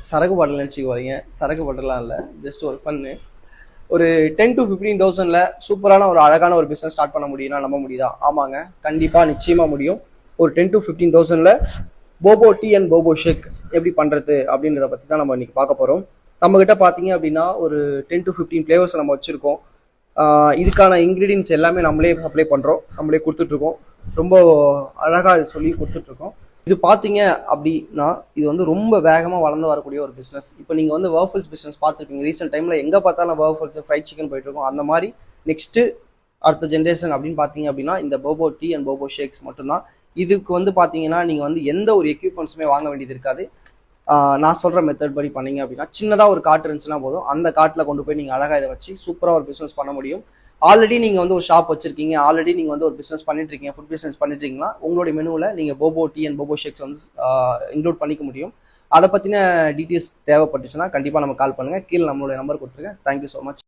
சரக்கு பாட்டில் நினச்சிக்கு வரீங்க. சரக்கு பாட்டிலாம் இல்லை, ஜஸ்ட் ஒரு ஃபன்னு. ஒரு 10 to 15,000ல சூப்பரான ஒரு அழகான ஒரு பிஸ்னஸ் ஸ்டார்ட் பண்ண முடியும்னா நம்ப முடியுதா? ஆமாங்க, கண்டிப்பாக நிச்சயமாக முடியும். ஒரு 10 to 15,000ல boba tea and boba shake எப்படி பண்ணுறது அப்படின்றத பற்றி தான் நம்ம இன்னைக்கு பார்க்க போகிறோம். நம்மக்கிட்ட பார்த்தீங்க அப்படின்னா ஒரு 10 to 15 ஃப்ளேவர்ஸ் நம்ம வச்சுருக்கோம். இதுக்கான இன்க்ரீடியன்ஸ் எல்லாமே நம்மளே அப்ளை பண்ணுறோம், நம்மளே கொடுத்துட்ருக்கோம். ரொம்ப அழகாக சொல்லி கொடுத்துட்ருக்கோம். இது பார்த்தீங்க அப்படின்னா இது வந்து ரொம்ப வேகமாக வளர்ந்து வரக்கூடிய ஒரு பிஸ்னஸ். இப்போ நீங்கள் வந்து வேர்ஃபல்ஸ் பிஸ்னஸ் பார்த்துருப்பீங்க. ரீசெண்ட் டைமில் எங்கே பார்த்தாலும் வேர்ஃபல்ஸ், ஃப்ரைட் சிக்கன் போயிட்டுருக்கோம். அந்த மாதிரி நெக்ஸ்ட்டு அடுத்த ஜென்ரேஷன் அப்படின்னு பார்த்தீங்க அப்படின்னா இந்த Bobo tea and Bobo shakes மட்டும்தான். இதுக்கு வந்து பார்த்தீங்கன்னா நீங்கள் வந்து எந்த ஒரு எக்யூப்மெண்ட்ஸுமே வாங்க வேண்டியது இருக்காது. நான் சொல்கிற மெத்தட் படி பண்ணீங்க அப்படின்னா சின்னதாக ஒரு காட்டு இருந்துச்சுன்னா போதும், அந்த காட்டில் கொண்டு போய் நீங்கள் அழகாக இதை வச்சு சூப்பராக ஒரு பிஸ்னஸ் பண்ண முடியும். ஆல்ரெடி நீங்கள் வந்து ஒரு ஷாப் வச்சிருக்கீங்க, ஆல்ரெடி நீங்கள் வந்து ஒரு பிஸ்னஸ் பண்ணிட்டு இருக்கீங்க, ஃபுட் பிஸ்னஸ் பண்ணிட்டு இருக்கீங்கன்னா உங்களுடைய மெனுவில் நீங்கள் Bobo tea and Bobo shakes வந்து இன்க்ளூட் பண்ணிக்க முடியும். அதை பற்றின டீட்டெயில்ஸ் தேவைப்பட்டுச்சுன்னா கண்டிப்பாக நம்ம கால் பண்ணுங்கள். கீழே நம்மளுடைய நம்பர் கொடுத்துருக்கேன். Thank you so much.